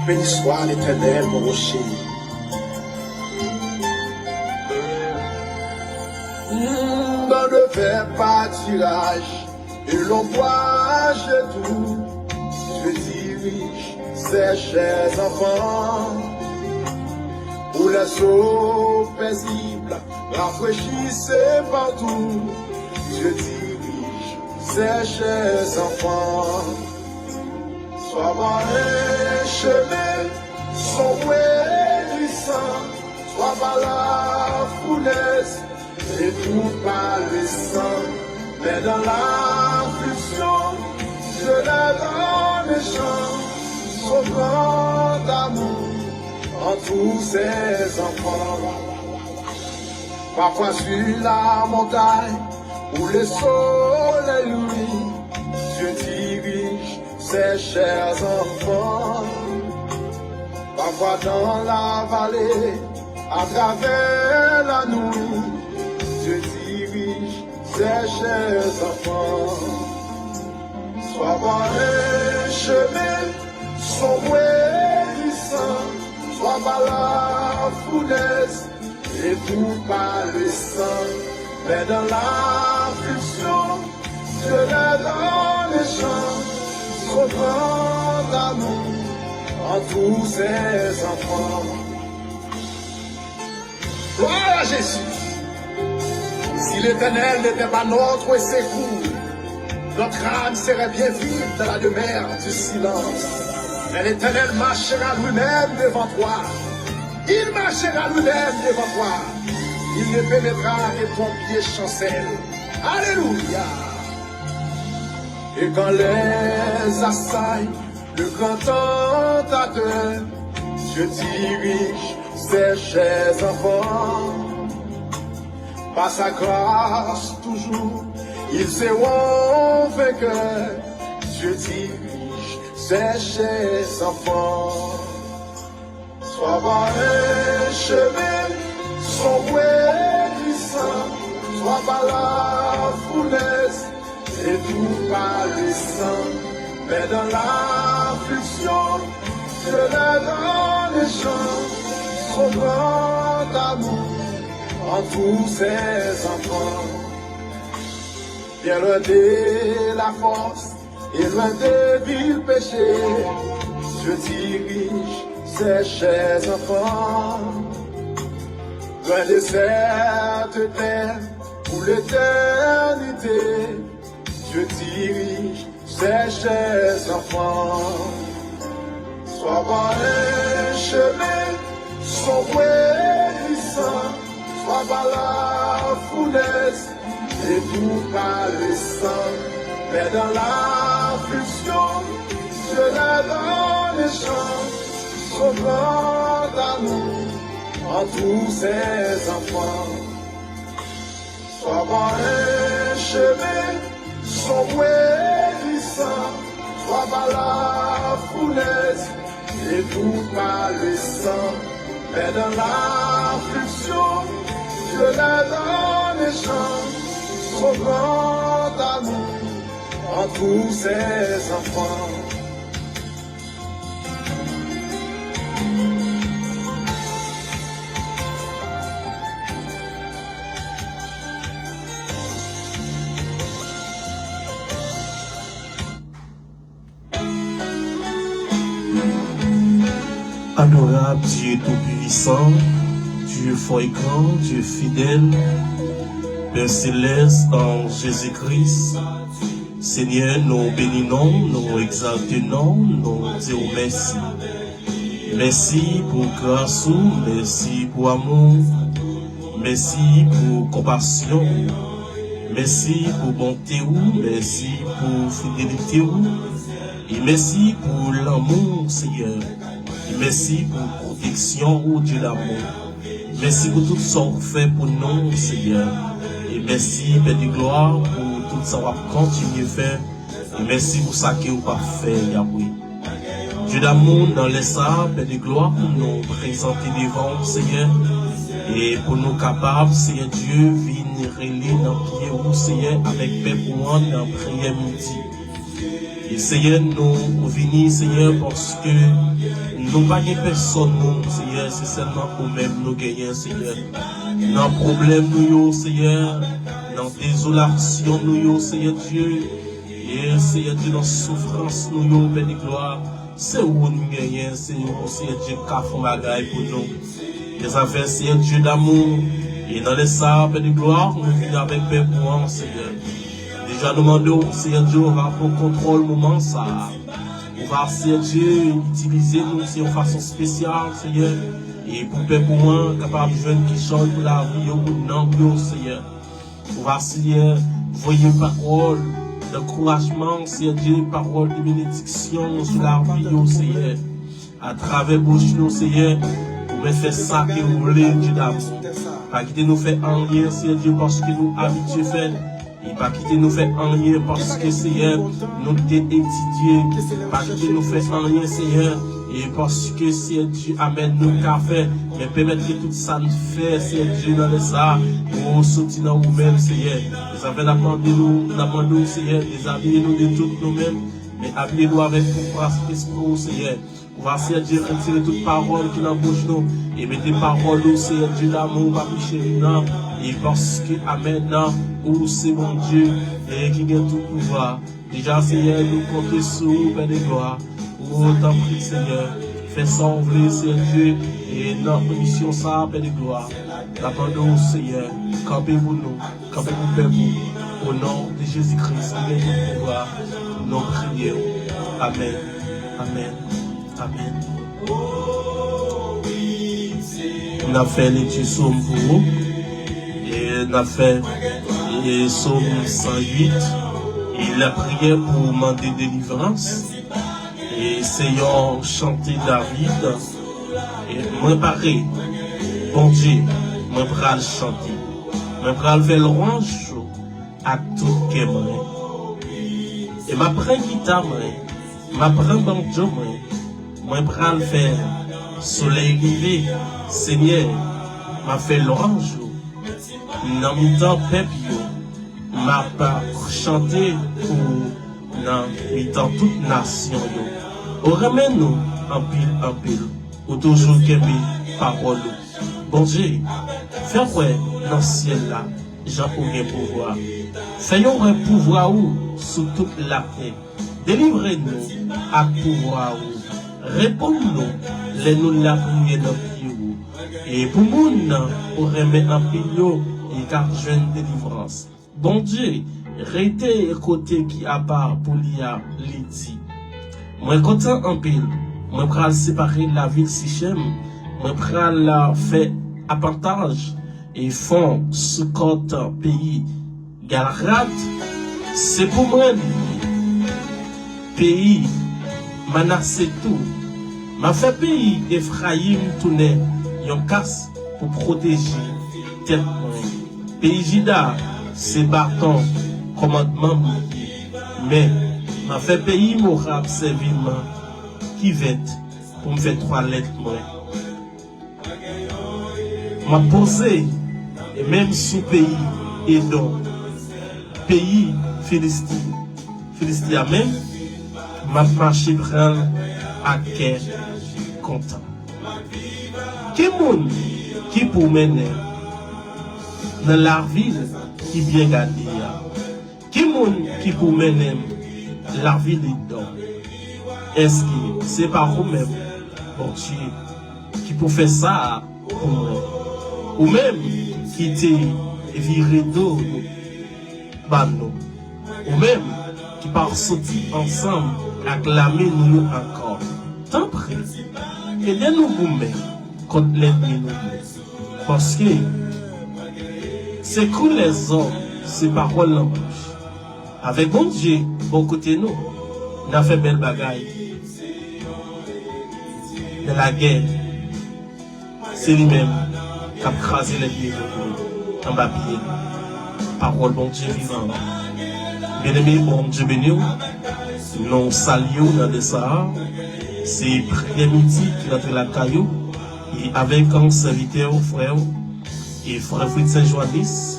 Béni soit l'Éternel, mon rocher. Dans le vert pâturage, et l'on voit tout, Dieu dirige ses chers enfants. Pour les eaux paisibles, rafraîchissez partout, Dieu dirige ses chers enfants. Sois par un chemin, sombre et glissant, sois par la foulaise, et tout par le sang. Mais dans l'affliction, je les donne les chants, son grand amour en tous ses enfants. Parfois sur la montagne, où le soleil luit, Dieu dirige ses chers enfants. Parfois dans la vallée, à travers la nuit, Dieu dirige ses chers enfants. Sois par un chemin sombre et glissant, sois par la foulaise et tout par le sang. Mais dans l'affliction, Dieu les donne les chants, son grand amour en tous ses enfants. Gloire à Jésus. Si l'Éternel n'était pas notre secours, notre âme serait bien vide dans la demeure du silence. Mais l'Éternel marchera lui-même devant toi. Il marchera lui-même devant toi. Il ne pénétrera que ton pied chancelle. Alléluia. Et quand les assaille le grand tentateur, Dieu dirige ses chers enfants. Par sa grâce toujours, ils seront vainqueurs. Dieu dirige ses chers enfants. Sois par un chemin sombre et glissant, sois par la foulaise et tout par le sang. Mais dans l'affliction, Dieu les donne les chants, son grand amour en tous ses enfants. Bien loin de la force et loin des vils péchés, Dieu dirige ses chers enfants. Loin de cette terre pour l'éternité, Dieu dirige ses chers enfants. Sois par un chemin sombre et glissant, sois par la foulaise et tout par le sang. Mais dans l'affliction, Dieu les donne les chants, son grand amour en tous ses enfants. Sois par un chemin sombre et glissant, sois par la foulaise et tout par le sang. Mais dans l'affliction, Dieu les donne les chants, son grand amour en tous ses enfants. Adorable Dieu Tout-Puissant, Dieu fort et grand, Dieu fidèle, Père céleste en Jésus-Christ, Seigneur, nous bénissons, nous exaltons, nous disons merci. Merci pour grâce, merci pour amour, merci pour compassion, merci pour bonté, merci pour fidélité, et merci pour l'amour, Seigneur. Et merci pour protection, oh Dieu d'amour. Merci pour tout ce qu'on fait pour nous, Seigneur. Et merci, Père de gloire, pour tout ça qu'on va continuer à faire. Et merci pour ça que vous pas fait, Yahweh. Dieu d'amour, dans les ça, Père de gloire, pour nous présenter devant, Seigneur. Et pour nous capables, Seigneur Dieu, venir relier dans le pied, Seigneur, avec Père pour moi, dans la prière midi. Et Seigneur, nous venons, Seigneur, parce que nous n'avons pas personne, Seigneur, c'est seulement nous-mêmes nous gagnons, Seigneur. Dans le problème, nous, Seigneur, dans la désolation, nous, Seigneur Dieu, et Seigneur Dieu, dans la souffrance, nous, Père de gloire, c'est où nous gagnons, c'est où, Seigneur Dieu, qui a fait bagaille pour nous. Les affaires, Seigneur Dieu d'amour, et dans les sables, Père de gloire, nous venons avec Père pour nous, Seigneur. Déjà, nous demandons, Seigneur Dieu, on va prendre contrôle moment ça. On va, Seigneur Dieu, utiliser nous de façon spéciale, Seigneur. Et pour Père pour moi, capable de jeunes qui chantent pour la vie, pour nous, Seigneur. On va, Seigneur, voyer parole d'encouragement, Seigneur Dieu, parole de bénédiction sur la vie, Seigneur. À travers bouche, nous, Seigneur, pour faire ça que vous voulez, Dieu d'amour. Pas quitter nous faire en rien, Seigneur Dieu, parce que nous habitués faire. Et pas quitter nous faire en rien parce que Seigneur, nous t'es étudié. Pas quitter nous faire en rien, Seigneur. Et parce que Seigneur Dieu amène nous qu'à faire. Mais permettre que tout ça nous fait, Seigneur Dieu, dans les ça. Pour sortir dans nous-mêmes, Seigneur. Nous avons demandé, Seigneur, déshabiller nous de toutes nous-mêmes. Mais habillez-nous avec pouvoir esprit, Seigneur. On va, Seigneur Dieu, retirer toute parole qui n'embauche nous. Et mettre des paroles, Seigneur Dieu, d'amour, ma chérie, non. Et parce que, Amen, non. Où c'est mon Dieu et qui gagne tout pouvoir. Déjà, Seigneur, nous comptons sur vous, Père de gloire. Oh, t'en prie, Seigneur. Fais s'envoler, Seigneur Dieu. Et notre mission, ça, Père de gloire. L'abandon, Seigneur. Campez-vous, nous. Campez-vous, Père, vous. Au nom de Jésus-Christ, qui gagne tout pouvoir. Nous prions. Amen. Amen. Amen. On a fait l'étude somme pour vous. Et on a fait le psaume 108. Et la prière pour demander délivrance. Et essayons chanter David. Et moi pareil. Bon Dieu, moi pral chanter. Moi pral faire l'orange à tout qu'aimerait. Et ma prend guitare, ma prend banjo, moi pral faire soleil rivé. Seigneur, m'a fait l'orange. Dans mi temps peuple, m'a pas chanté pour dans mi temps toute nation. Au remède nous en pile, ou toujours qu'aimer parole. Bon Dieu, fais ouais dans le ciel là, j'ai aucun pouvoir. Faisons un pouvoir sous toute la terre. Délivrez-nous à pouvoir. Réponds-nous, les nous la prière dans le pied. Et pour nous, on remet un pilier et car jeune délivrance. Bon Dieu, restez côté qui a part pour l'IA, l'IDI. Moi, content en pile, moi, pral séparer la ville Sichem, moi, pral la fait avantage et font ce côté pays Galrat, c'est pour moi, pays, menacé tout. M'a fait pays Ephraïm tourner, yon casse pour protéger tête. Pays Jida, c'est bâton, commandement, mais m'a fait pays Morab serviment qui vête pour me faire 3 lettres. M'a posé, et même sous pays Edom, pays Philistie même, m'a marché prendre à quai content. Qui moun qui pour mener dans la ville qui bien gardée? Qui moun qui pour mener la ville dedans? Est-ce que c'est pas vous-même, bon Dieu, qui pour faire ça pour moi? Ou même qui t'est viré d'eau, nous? Ou même qui part sortir ensemble, acclamer nous encore? Tant pis, aidez-nous vous-même contre l'ennemi. Parce que c'est que les hommes, ces paroles en bouche. Avec bon Dieu, bon côté nous, on a fait belle bagaille. De la guerre, c'est lui-même qui a crasé l'ennemi en bas pied. Parole bon Dieu vivant. Bien-aimé, bon Dieu béni, nous saluons dans le Sahara. C'est premier midi qui est dans la caillou. Et avec un serviteur, frère, et frère Fritz Saint-Joannis.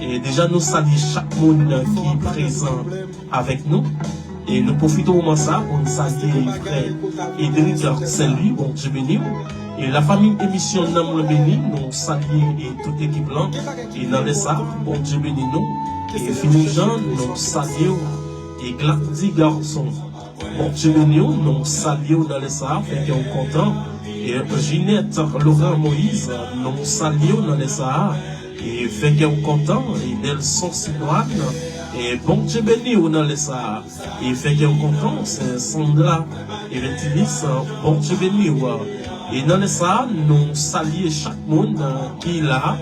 Et déjà, nous saluons chaque monde qui est présent avec nous. Et nous profitons au moment ça pour nous saluer frère Edric Saint-Louis, bon Dieu béni. Et la famille émission Nam béni, nous saluons et toute l'équipe là. Et dans les salles, bon Dieu béni nous. Et Philippe Jean, nous saluons. Et Gladys Garçon, bon Dieu béni nous saluons dans les salles, fait qu'on est content. Et Ginette Laurent Moïse, nous saluons dans les salles. Et fait qu'on est content. Et Nelson Sidouane. Et bon Dieu béni dans les salles. Et fait qu'on est content. C'est Sandra et Ventilis, bon Dieu béni. Et dans les salles, nous saluons chaque monde qui est là.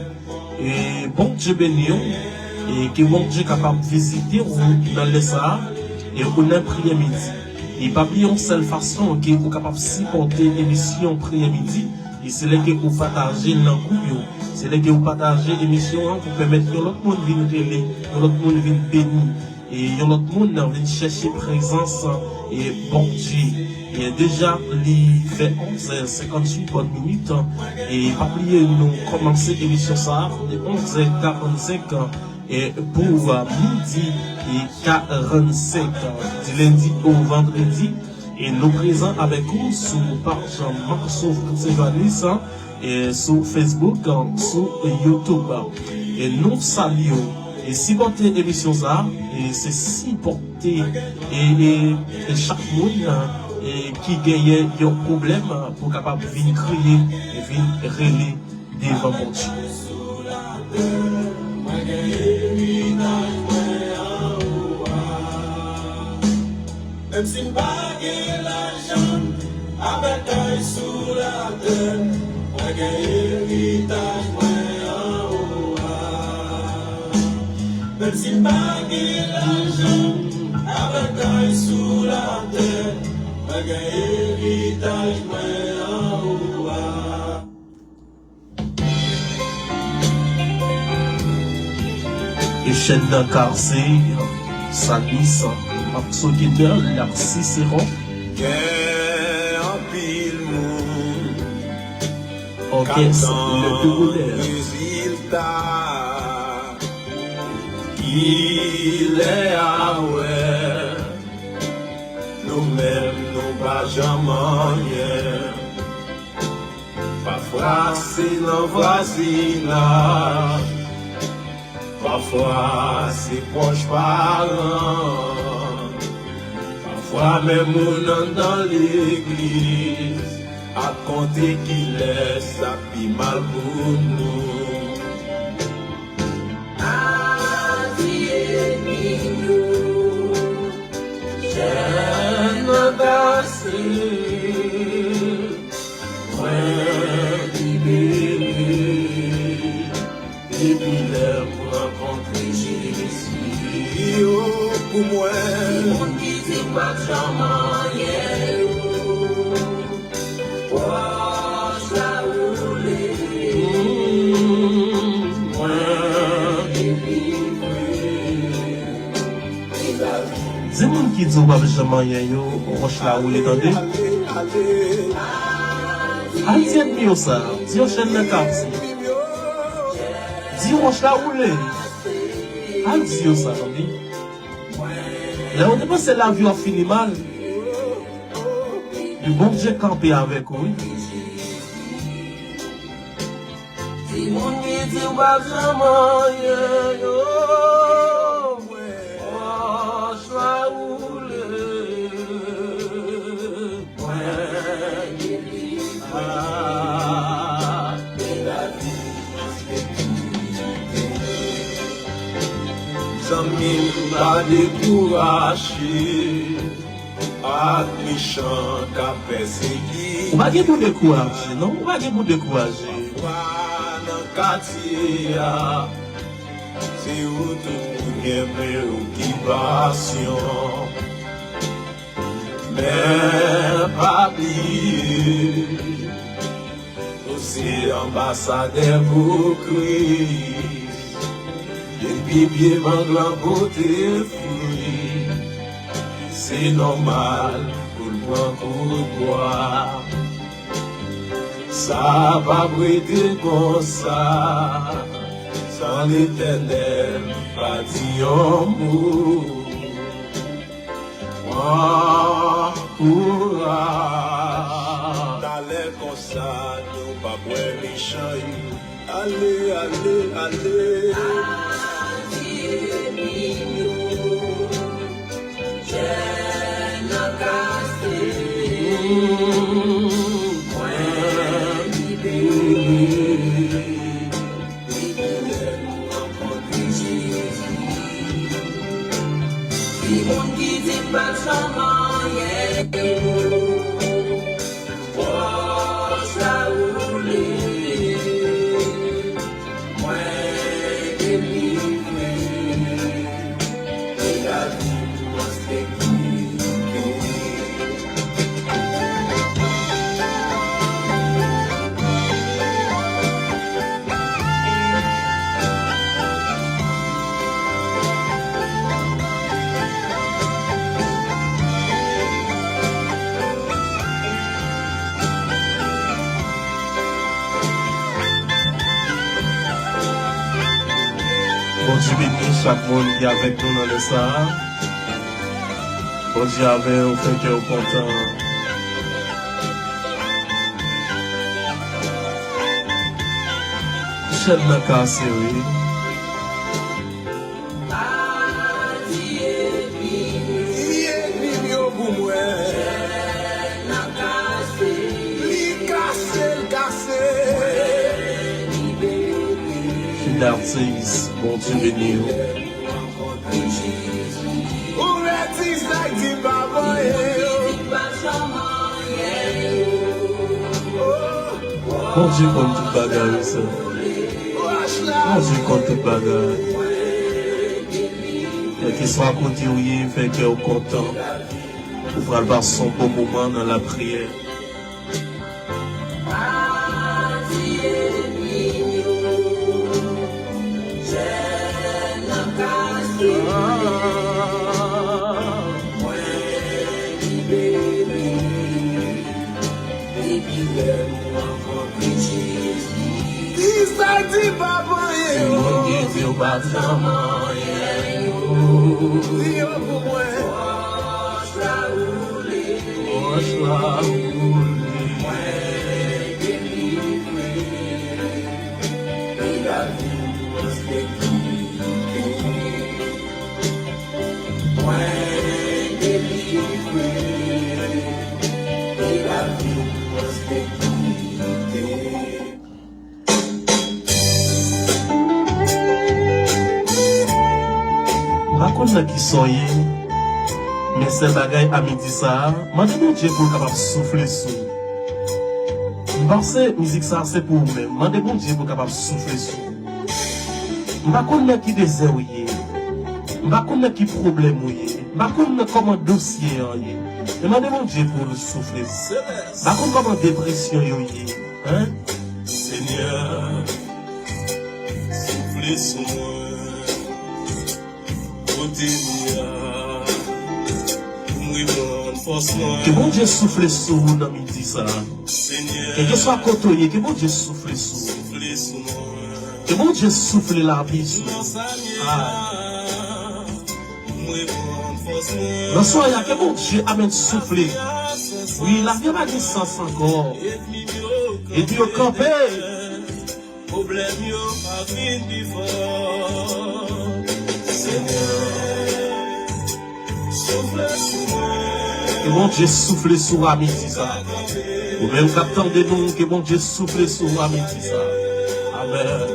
Et bon Dieu béni. Et que bon Dieu est capable de visiter dans les salles. Et on a prié midi. Et pas une seule façon qui est capable de supporter l'émission prière midi. Et c'est là que vous partagez dans le groupe. C'est là que vous partagez l'émission pour permettre que l'autre monde vienne télé, que l'autre monde vienne bénir. Et l'autre monde vient chercher présence et bon Dieu. Et déjà, il fait 11h58 bonnes minutes. Et pas oublier, nous commencer l'émission ça de 11h45. Et pour midi et 45 du lundi au vendredi. Et nous présents avec vous sur page Marceau et sur Facebook, sur YouTube. Et nous saluons. Et si votre émission ça, et c'est si porté et chaque monde qui gagne un problème pour capable de venir crier et venir relayer devant mon Dieu. Même si m'bagay l'argent, avec un sous la terre, m'bagay héritage en haut. Même si m'bagay l'argent, avec un sous la terre, m'bagay héritage en haut. Et chaîne d'un quartier, Salis, Marceau Guédel, Cicéron. En pile monde, Orchestre, le Dérouleur. résultat, il est à ouais. Nous-mêmes, nous pas jamais. Parfois, c'est nos voisinage. Parfois, c'est proche parents. Parfois, même on dans l'église, à compter qu'il laisse ça pis mal pour nous. J'ai n'embrassé, ouais, libéré, et puis l'air pour rencontrer Jésus. Oh, pour moi, mon qui dit pas jamais, oh, je la roule, ouais, C'est moun qui dit ou pas jamais yo, roche la roule tendez. Al di admi ça, di yo chaîne de quartier. Di roche la roule. Al di yo ça, tendez. Là on dépense la vie a fini mal. Du bon Dieu campé avec vous. Si mon qui dit ou pas jamais, yo. Pas découragé, à méchant qu'a perségué. On va dire pour décourager, non? On va dire pour décourager. Dans le quartier, c'est où tout le monde occupation. Mais pas oublier, aussi ambassadeur pour Christ. Et puis, la beauté fruit, c'est normal pour le point pour boire. Ça va brûler comme ça, sans l'éternel, pas d'y en mou. D'aller comme ça, nous pas boire méchant. Allez, allez, allez. Bon Dieu bénit chaque monde qui est avec nous dans le Sahara. Bon Dieu avec on fait cœur content. Chaîne n'a cassé, oui. D'artistes, bon Dieu béni. Bon Dieu comme toute bagarre, ça. Bon Dieu comme toute bagarre. Et qu'il soit à côté où il fait qu'il est content. Pour faire le son bon moment dans la prière. Qui soyez, mais c'est bagaille à midi ça, m'a demandé Dieu pour capable souffler sous. Parce que musique ça c'est pour vous-même, m'a demandé Dieu pour capable souffler sous. M'a connait qui désert oué, m'a connait qui problème oué, m'a connait comment dossier oué. Et m'a demandé Dieu pour le souffler. M'a connait comment dépression oué, hein? Seigneur, soufflez sur moi. Que bon Dieu souffle sur vous dans midi ça. Que soit côtoyé, que bon Dieu souffle sur vous. Que bon Dieu souffle la vie sur vous. Dans ce soir, que bon Dieu amène souffler. Oui, la vie va de sens encore. Et puis au campé. Problème yo pas fini fort. Que bon Dieu souffle sur la midi ça. Ou même captant de nous, que bon Dieu souffle sur la midi ça. Amen.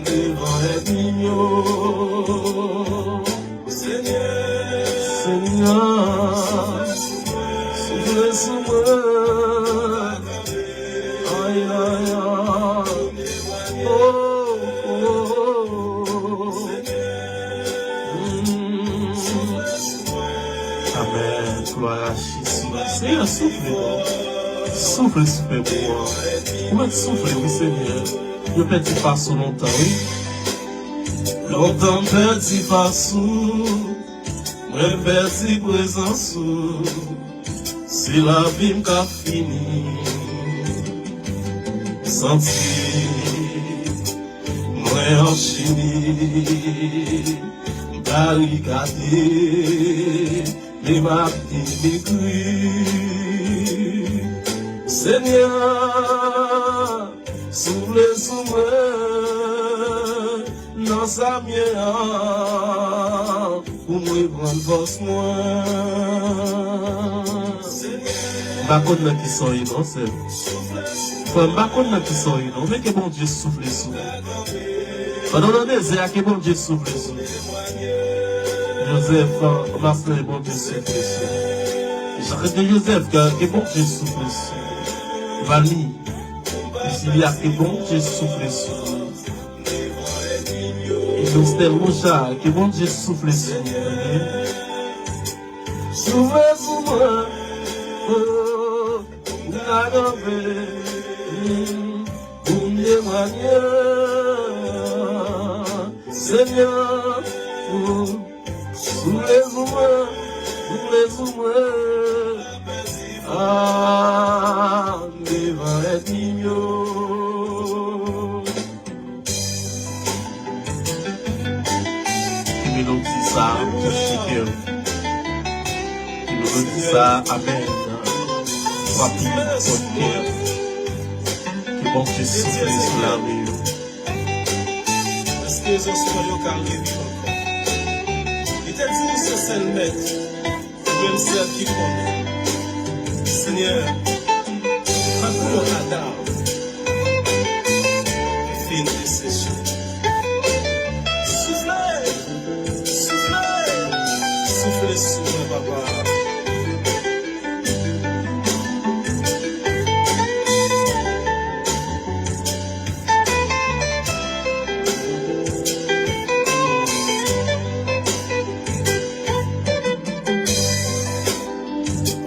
Devant les mignons. Seigneur, souffle sur moi. Aïe, aïe, aïe. Oh, oh, oh. Amen. Gloire à Jésus. Seigneur, souffle. Souffle, souffle pour moi. Comment souffle, oui, Seigneur. Je perds pas sous longtemps, oui. Longtemps perdu pas sous. Je perds présence. C'est la vie qui a fini. senti moi enchaîné, barricadé, mais ma petite écrit. Seigneur, souffle sous moi, dans sa mienne, pour moi prendre force moi. Pas qu'on a qui sont innocents. Pas qu'on a qui sont innocents, mais que bon Dieu souffle sous. Pendant le désert, que bon Dieu souffle sous. Joseph, Marcel, bon Dieu souffle sous. J'arrête de Joseph, que bon Dieu souffle sous. Vali, il y a que bon Dieu souffle sous. Et donc c'était Moucha, que bon Dieu souffle sous. Souffle sous moi. Seigneur, soulève-moi, ah, devant les mignons. Qui me dit ça, qui me dit ça, amen. Rapide, votre cœur, que bon Dieu souffle sur la vie. Est-ce que les soyons calmés vivants? Il t'a dit, c'est seul maître, même celle qui compte. Seigneur, prends le cadavre, fin de sécher. Soufflez, soufflez, soufflez sur moi, papa.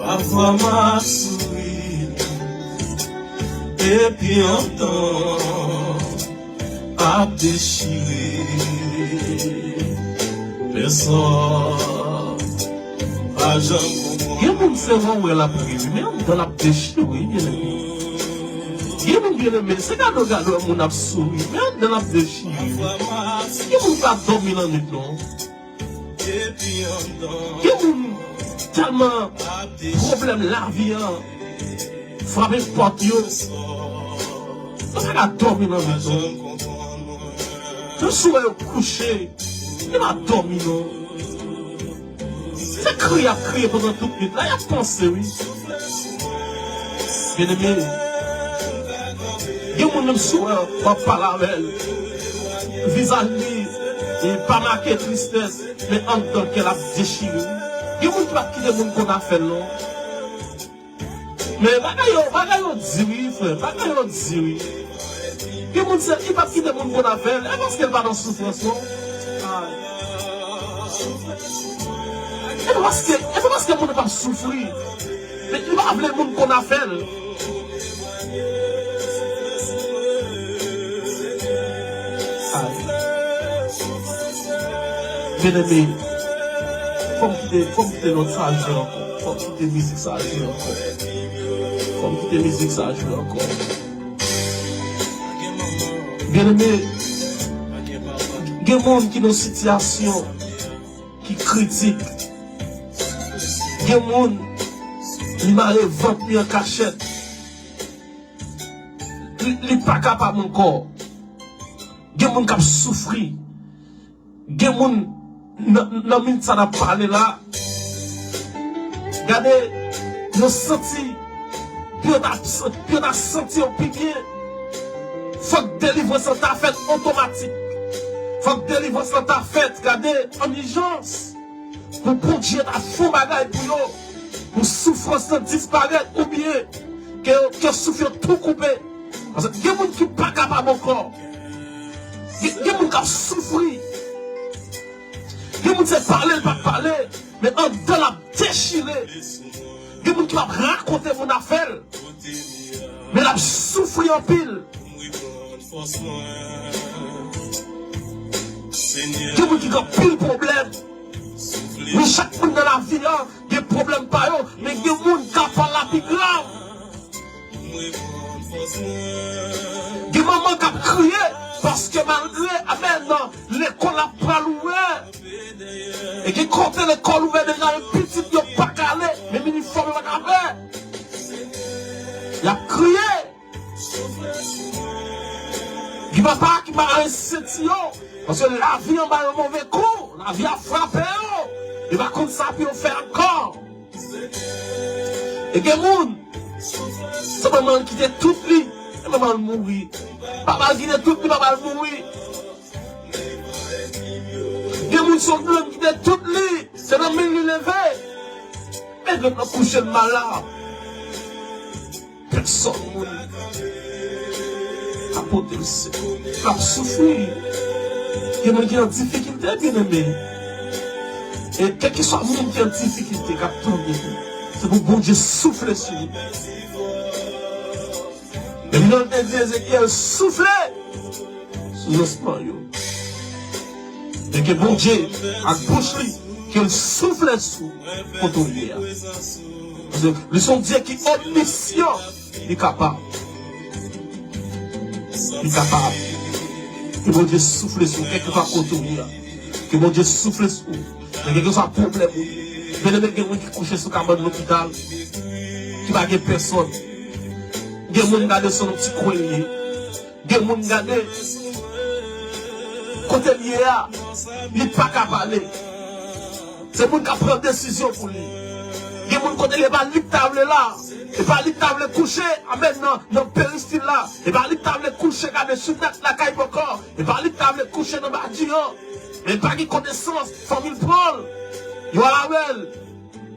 Parfois m'a souri et puis un temps à déchirer. Personne pas jamais comprendre. Il y a mon cerveau où elle a pris, mais on dans la déchirer, bien aimé. Il y a mon bien aimé, c'est quand on regarde mon a souri, mais on dans la déchirer. Il y a mon pas dormir dans le temps. Il y a mon tellement problème la vie, frapper porte yo. On va dormir dans le temps. Je suis couché, il va dormir. C'est crier à crier pendant toute nuit. Là, il y a pensé, oui. Bien aimé, il y a mon sourire, pas parler avec elle. Visage, il pas marqué tristesse, mais en tant qu'elle a déchiré. Il y a des gens qui ont qu'on a fait non. Mais bagayo dit oui, frère, bagayo dit oui. Il y a des gens qui pas quitter mon qu'on a fait, et parce qu'elle va dans souffrance non. Et parce que mon pas souffrir. Mais il va appeler mon qu'on a fait. Bien aimé. Faut quitter notre sage encore. Faut quitter musique sage encore. Faut quitter musique sage encore. Bien aimé, il y a des gens qui ont une situation qui critique. Il y a des gens qui m'ont vendu en cachette. Il n'est pas capable encore. Il y a des gens qui ont souffert. Il y a des gens dans minute ça n'a parlé là. Regardez, nous senti, puis on a senti au piqué. Faut que délivrance soit faite automatique. Faut que délivrance soit faite, regardez, en urgence. Pour produire ta faux bagaille pour nous. Pour souffrance disparaître ou bien que souffrir tout coupé. Parce que il y a des gens qui ne sont pas capables encore. Il y a des gens qui ont souffert. Il y a des gens qui parlent, pas parler, mais en dedans la déchirer. Il y a des gens qui vont raconter mon affaire, mais la souffrir en pile. Il y a des gens qui ont pile problème. Mais chaque monde dans la vie, il y a des problèmes par eux, mais il y a des gens qui ont la plus grave. Qui maman qui a crié parce que malgré, amen, l'école a pas ouvert. Et qui compte l'école ouverte déjà un petit peu pas calé, mais l'uniforme pas calé. Il a crié. Qui papa qui m'a incité parce que la vie en bas un mauvais coup, la vie a frappé. Il va comme ça puis on fait encore. Et que moun, c'est maman qui était toute vie, et maman mourir. Papa qui était toute vie, papa mourir. Et moun sont blancs qui était toute vie, c'est dans le milieu levé. Et de nous coucher le malade. Personne moun. Apporter le Seigneur. A souffrir. Il y a des gens qui ont des difficultés, bien aimé. Et quel que soit le monde qui a des difficultés, c'est pour bon Dieu souffler sur lui. Et nous avons dit Ézéchiel souffler sur l'espagnol. Et que bon Dieu, à bouche lui, qu'il souffle sur pour tout lui. Le son Dieu qui est omniscient, il est capable. Il est capable. Que bon Dieu souffle sur quelque part pour tout lui. Que bon Dieu souffle sur vous. Mais quelque chose a problème. Mais les gens qui couchent sur le de l'hôpital, qui va gagner personne. Il y a des gens qui gardent son petit coin. Il y a des gens qui gardent côté lié, il n'est pas capable de parler. C'est les gens qui prennent des décisions pour lui. Il y a des gens qui ne pas de table là. Et pas de table couchée, amen, dans le péristyle là. Et pas de table couchée, garder sur la caille encore. Et pas de table couchée dans le bâtiment. Mais pas de connaissance, famille Paul. Il y a la belle.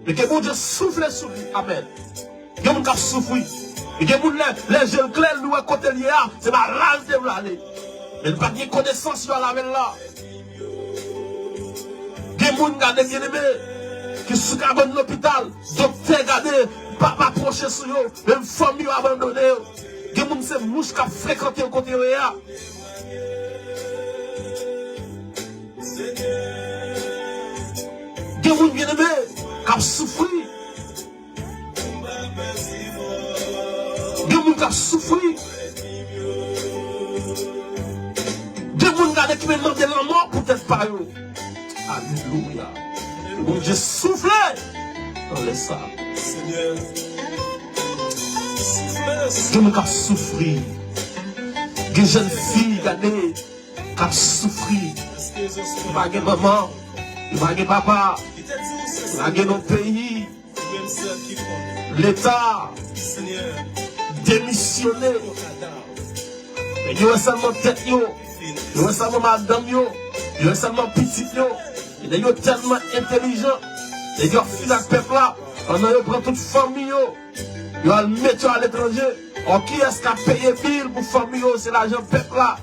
Et que bon Dieu souffle sur lui. Amen. Il y a des gens qui souffrent. Et que les jeunes clairs, nous, à côté de l'IA, c'est ma rage de l'aller. Mais pas de connaissance sur la belle là. Il y a des gens qui bien aimé, qui sont à l'hôpital, docteur gardé, pas approcher sur eux, même famille abandonnée. Il y a des gens qui sont mouches qui ont fréquenté au côté de l'IA. Des gens bien aimés, qui ont souffert. Des gens qui ont souffert. Des gens qui me demandent la mort pour être par eux. Alléluia. Bon Dieu souffle dans les sables. Seigneur, Des gens qui ont souffert. Des jeunes filles qui ont souffert. Il va y avoir maman, il va y avoir papa, il va y avoir notre pays, l'État, démissionné. Il y a seulement tête, il y a seulement madame, il y a seulement petit, il y a tellement intelligent. Il y a fils à ce peuple là, on a pris toute famille, il y a le métier à l'étranger. Qui est-ce qui a payé bill pour famille? C'est l'argent peuple là.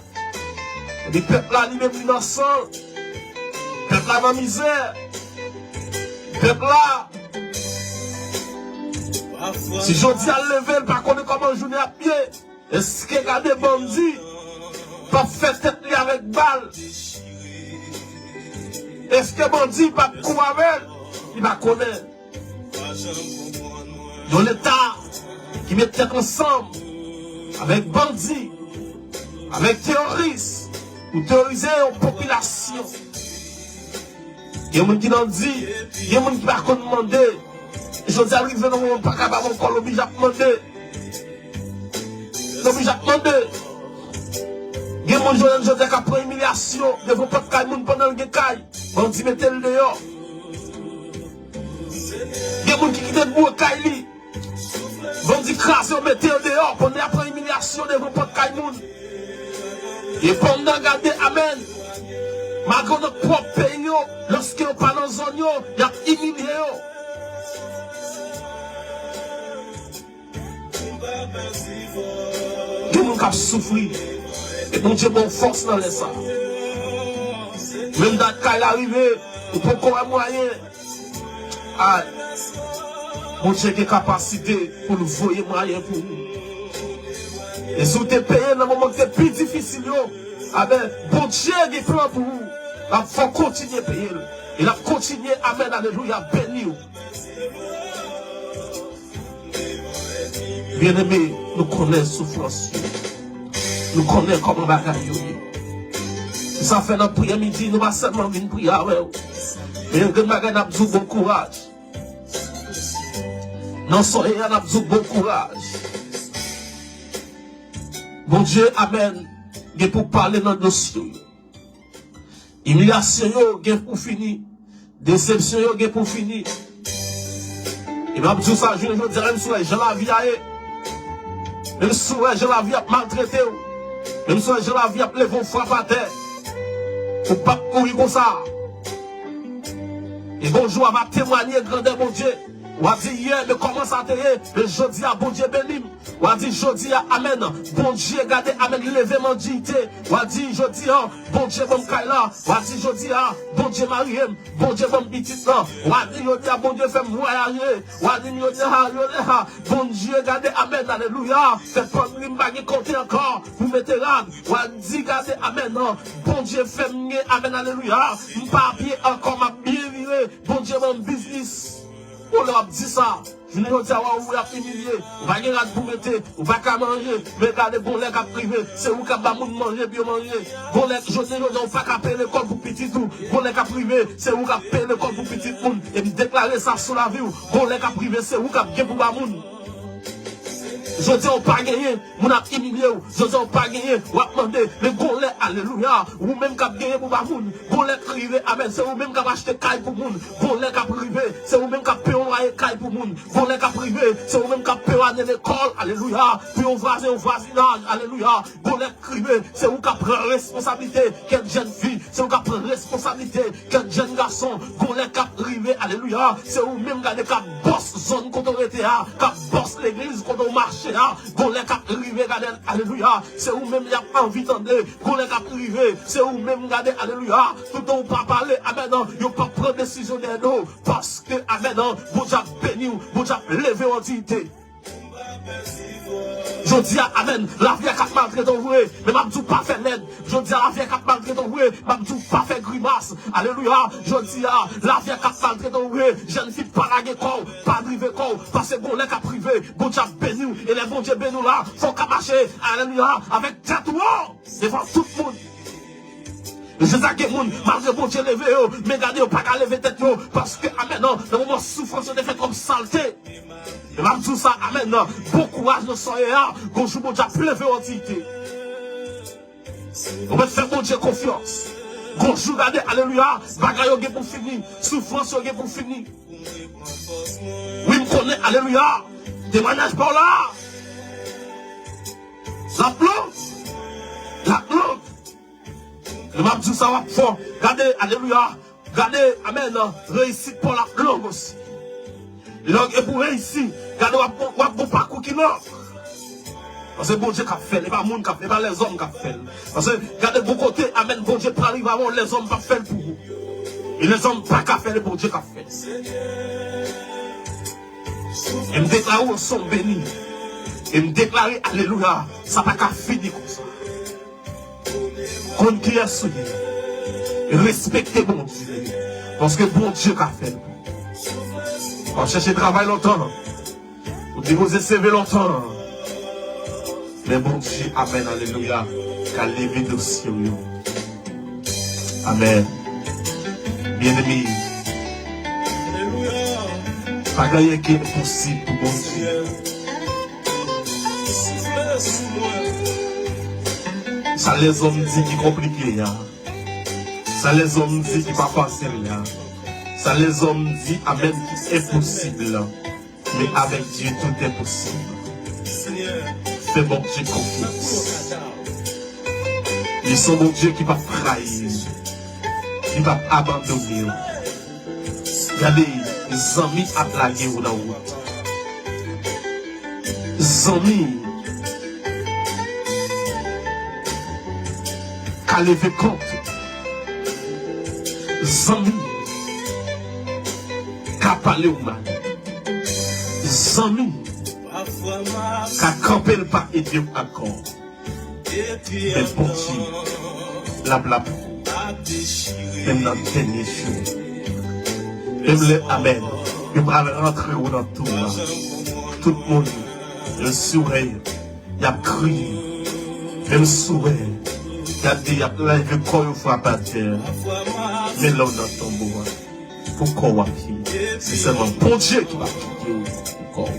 Le peuple là, lui-même innocent. Le peuple là, dans la misère. Le peuple là. Si je dis à lever, il ne pas connaître comment journée à pied. Est-ce que regarde des bandits? Pas faire tête avec balle. Est-ce que bandit pas courir avec? Il va connaître. Dans l'État qui met tête ensemble avec bandits, avec terroristes. Pour terroriser une population. Il y a des gens qui l'ont dit, il y a des gens qui ne peuvent pas demander. Et je dis à l'arrivée, on ne peut pas encore l'oblige à demander. L'oblige à demander. Il y a des gens qui ont pris humiliation, ils ne vont pas faire pendant le guécaille. On dit mettez le dehors. Il y a des gens qui quittent le bout de Kaili. On dit craser, mettez le dehors. Pendant la humiliation, ils ne vont pas faire le et pendant garder, amen, malgré notre propre pays, lorsqu'ils sont pas dans la zone, ils ont humilié. Tout le monde a souffert. Et mon Dieu, bonne force dans les salles. Même dans le cas arrivé, il peut encore moyen. Ah, mon Dieu a capacité pour nous voyer moyen pour nous. Et si vous êtes payé dans le moment où c'est plus difficile, bon Dieu a des plans pour vous. Il faut continuer à payer. Il a continué, amen, alléluia, béni. Bien-aimés, nous connaissons souffrance. Nous connaissons comment bagaille. Ça fait notre prière midi, nous pas seulement venir prier avec vous. Mais nous avons besoin de bon courage. Non, soyez nous avons besoin de bon courage. Bon Dieu, amen. Il pour parler dans le dossier. Humiliation, il pour finir. Déception, il pour finir. Et m'a dit ça, je dirais, même si je la vie à même si je la vie à maltraiter, même si je la vie à lever frappe à terre, pour pas courir comme ça. Et bonjour, on va témoigner, grandeur, mon Dieu. On a dit hier, mais comment ça te est, mais je dis à bon Dieu béni. On a dit, je dis à amen. Bon Dieu, regardez, amen, levé mon dignité. On a dit, je dis, bon Dieu, bon Kaila. On a dit, je dis, bon Dieu, Mariem. Bon Dieu, bon petit. On a dit, je dis, bon Dieu, fais voyager. On a dit, je dis, bon Dieu, regardez, amen, alléluia. Faites pas de m'bagger compter encore. Vous mettez là. On a dit, regardez, amen. Bon Dieu, fais amen, alléluia. M'papier encore, m'a bien viré. Bon Dieu, mon business. On leur dit ça. Je ne veux pas vous humilier. Vous ne pouvez pas vous mettre. Vous ne pouvez pas manger. Mais regardez, bon lait à privé. C'est vous qui avez manger, bien manger. Bon lait, je ne veux pas payer l'école pour petit tout. Bon lait à privé, c'est vous qui payez l'école pour petit monde. Et vous déclarez ça sur la vie. Bon lait à privé, c'est vous qui avez pour la monde. Je dis, on pas gagné, on a humilié, je dis, on pas gagné, on a demandé, mais bon lait, alléluia, ou même qui a gagné pour la monde, bon lait privé, amen, c'est vous même qui a acheté caille pour monde, bon lait privé, c'est vous même qui a payé un caille pour monde, bon lait privé, c'est vous même qui a payé à l'école, alléluia, puis on va au voisinage, alléluia, bon lait privé, c'est vous qui a pris responsabilité, quelle jeune fille, c'est vous qui a pris responsabilité, quel jeune garçon, bon lait privé, alléluia, c'est vous même qui a boss zone quand on était là, qui boss l'église quand on marchait. Bon les cap rivé, regardez, alléluia, c'est où même il y a envie d'entendre, bon les cap rivé, c'est où même regardez, alléluia, tout on pas parler, amen, il pas prendre décision de nous, parce que, amen, bon Dieu béni, bon Dieu levé en dignité. Je dis à amen, la vie a quatre malgré ton vrai, mais m'a dit pas faire l'aide. Je dis à la vie a quatre malgré ton vrai, m'a dit pas faire grimace. Alléluia, je dis à la vie a quatre malgré ton vrai, je ne suis pas laguer corps, pas driver corps, parce que bon, les cas privés, bon Dieu béni, et les bon Dieu béni là, faut qu'à marcher, alléluia, avec tête devant tout le monde. Je dis à quelqu'un, malgré bon Dieu levé, mais regardez, pas qu'à lever tête, parce que, amen, dans le moment souffrance, on est fait comme saleté. Et même tout ça, amen, bon courage de soyez là, qu'on joue bon Dieu levé en dignité. On va faire bon Dieu confiance. Qu'on joue, regardez, alléluia, bagaille pour finir, souffrance pour finir. Oui, me connaît, alléluia, témoignage par là. La plante. Le m'a dit ça va fort. Regardez, alléluia. Regardez, amen, réussite pour la langue aussi. Langue est pour réussir. Regardez, on a bon parcours qui l'offre. Parce que bon Dieu qui a fait, pas monde qui a fait, pas les hommes qui a fait. Parce que regardez, bon côté, amen, bon Dieu pour arriver avant, les hommes pas fait pour vous. Et les hommes pas qu'à faire, le bon Dieu qui a fait. Et me déclare au son béni. Et me déclarer, alléluia, ça pas qu'à finir comme ça. Qu'on qui est souillé. Respectez bon Dieu. Parce que bon Dieu qu'a fait. On cherche travail longtemps. On déposer CV longtemps. Mais bon Dieu, amen, alléluia, qu'a levé de cieux. Amen. Bien-aimé. Pas rien qui est possible pour bon Dieu. Ça les hommes disent qui est compliqué. Ça les hommes disent qui n'est pas facile. Ça les hommes disent amen qui est possible. Mais avec Dieu tout est possible. Fais bon Dieu confiance. Ils sont bon Dieu qui va trahir. Qui va abandonner. Regardez, les amis à blaguer ou dans la route. Les amis qu'à lever compte. Les amis qu'à parler au mal. Les amis qu'à camper le pas et Dieu encore. Mais bon Dieu, la blabla. Même dans le dernier jour. Même le amen. Il va rentrer dans tout là. Tout le monde, le sourire, il a crié. Même souhait, regardez, il y a plein de corps qui frappent à terre. Mais là, on entend bon. Faut qu'on va pied. C'est seulement bon Dieu qui va piquer au corps.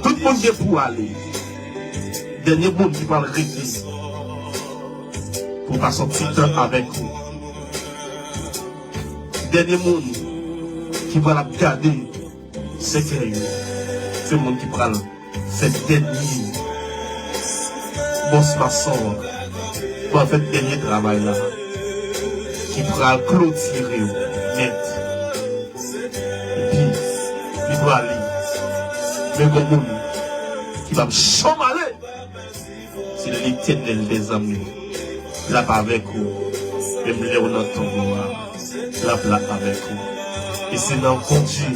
Tout le monde est pour aller. Dernier monde qui va le régler. Pour passer un petit temps avec vous. Dernier monde qui va la garder. C'est sérieux. C'est le monde qui va le faire dernier. Boss maçon. Pour faire dernier travail là. Qui va clôturer net. Et puis, il va aller. Mais comme monde qui va me chamaler. C'est l'éternel des amis. Là avec vous. Même là on entend là avec vous. Et c'est dans bon Dieu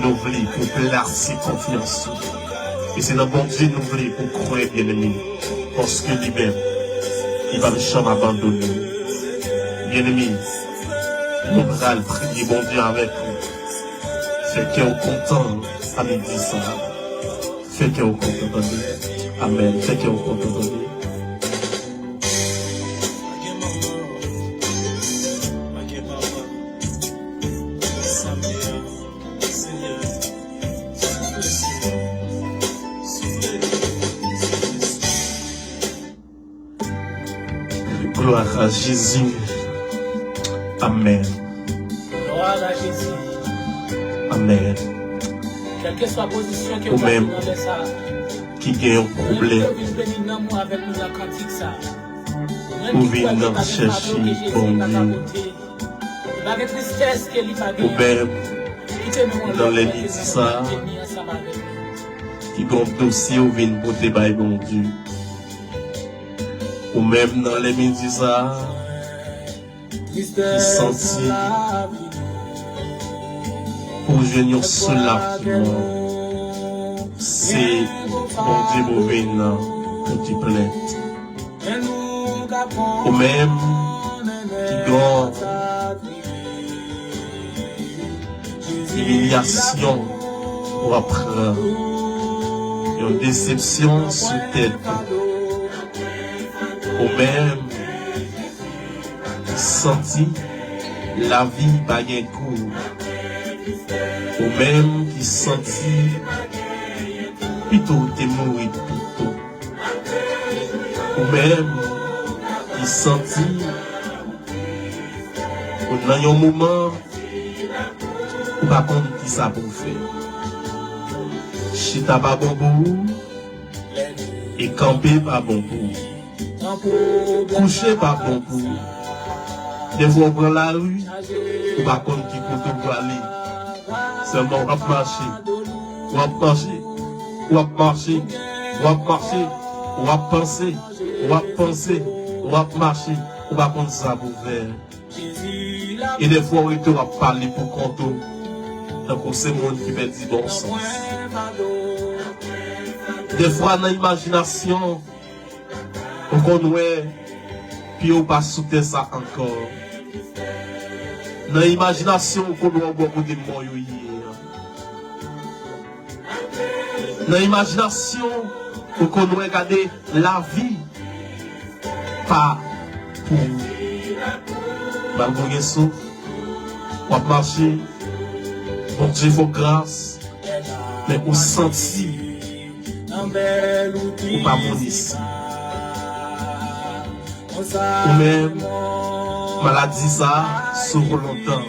nous voulons pour placer confiance. Et c'est dans bon Dieu nous voulons pour croire bien aimé. Parce que lui-même, il va jamais abandonner. Bien aimé, nous allons prier bon Dieu avec vous. Fait qu'on est content à midi ça. Fait qu'on est content de lui. Amen. Fait qu'on est content de lui. Gloire à Jésus. Amen. Gloire à Jésus. Amen. Quelle que soit la position que Ou vous même avez dans ça, qui gagne un problème, avec nous la cantique ça. ou venir chercher bon Dieu, ou même dans les lits ça, qui gagne un dossier ou vient pour débat bon Dieu. Ou même dans les midis ça, qui sentit pour venir soulagement. C'est bon Dieu mauvais pour te plaindre. Ou même qui gagne humiliation pour apprendre. Une déception sous tête. Ou même senti la vie pas un cours. Ou même qui senti plutôt t'es mourir plutôt. Ou même qui senti ou dans un moment ou pas contre qui ça pour faire. Chita pas bon pour et camper pas bon pour. Coucher pas bon pour. Des fois on prend la rue, ou pas contre qui côté pour aller. Seulement on va marcher, on va marcher, on va marcher, on va marcher, on va penser, on va penser, on va marcher, on va prendre ça pour faire. Et des fois on va parler pour compter. Donc c'est le monde qui veut dire bon sens. Des fois dans l'imagination, on connaît, puis on va sauter ça encore. Dans l'imagination, on connaît beaucoup de morts hier. Dans l'imagination, on connaît regarder la vie. Pas pour. Malgré ça, on va marcher. Bon Dieu, faut grâce. Mais on sentit. Ou pas mon ici. Ou même maladie ça sur longtemps.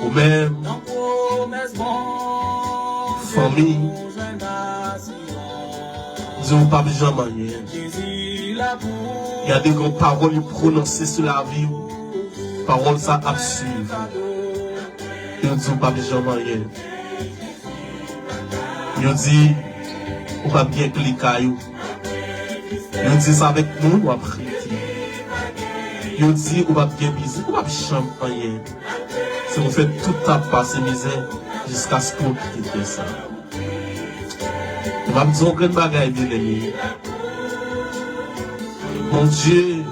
Ou même famille. Dieu pas besoin de rien. Il y a des grandes paroles prononcées sur la vie. Paroles ça à suivre. Dieu pas besoin de rien. Dieu dit, on va bien cliquer. Yo dit ça avec nous, ou après. Yo dit, on va bien biser, on va champagne. C'est vous faites tout à passer misère jusqu'à ce qu'on quitte ça. On va me dire un grand bagage, bien aimé. Mon Dieu,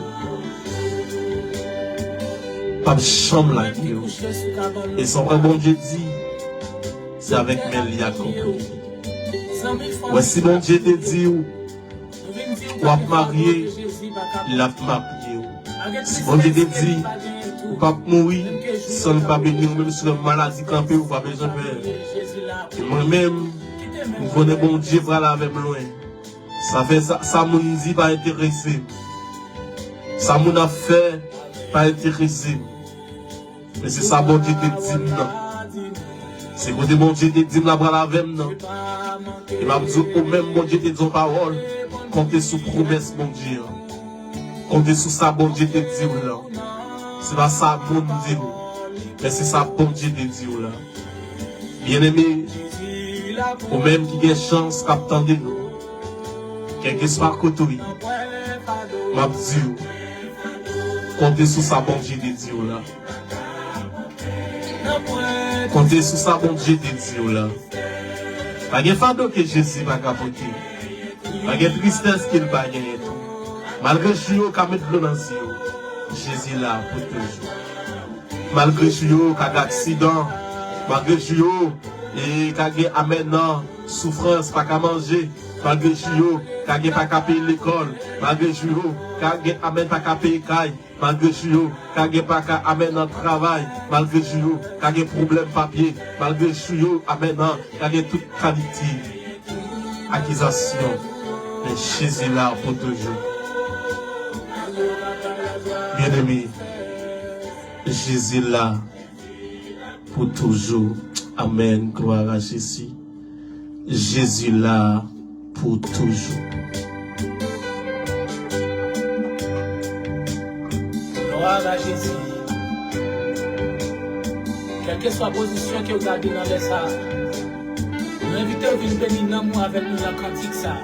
pas de chambre là, et son vrai bon Dieu dit, c'est avec mes liens compris. Ouais, si mon Dieu te dit, ou à marier, la marié. Si bon Dieu te dit, ou pas mourir, sans pas bénir, même si la maladie campée, ou pas besoin de faire. Moi-même, je connais bon Dieu, voilà avec loin. Ça fait ça mon dit pas intéressé. Ça mon a fait pas intéressé. Mais c'est ça bon Dieu te dit non. C'est côté bon Dieu te dit la bras avec non. Et m'a dit au même bon Dieu te dit en parole, comptez sous promesse mon Dieu. Comptez sous ça bon Dieu te dit là. C'est pas ça bon Dieu. Mais c'est ça bon Dieu te dit là. Bien-aimé, ou même qui a chance d'attendre nous. Quel que soit côté, m'a dit, comptez sur ça, bon Dieu de Dieu là. Comptez sur ça, bon Dieu de Dieu là. Pas de fardeau que Jésus va capoter. Pas de tristesse qu'il va gagner. Malgré chio qu'a mettre l'eau dans le ciel, Jésus là pour toujours. Malgré chio qu'a d'accident, malgré chio et qu'a amène souffrance, pas qu'à manger. Malgré chio, kage pas qu'à payer l'école. Malgré chio, kage amène pas qu'à payer caille. Malgré chio, kage pas qu'à amène un travail. Malgré chio, kage problème papier. Malgré chio, amène kage toute qualité. Accusation. Mais Jésus là pour toujours. Bien-aimé, Jésus là pour toujours. Amen. Gloire à Jésus. Jésus là pour toujours. Gloire à Jésus. Quelle que soit la position que vous avez dans les ça, nous invitons à venir bénir nous avec nous dans le cantique ça.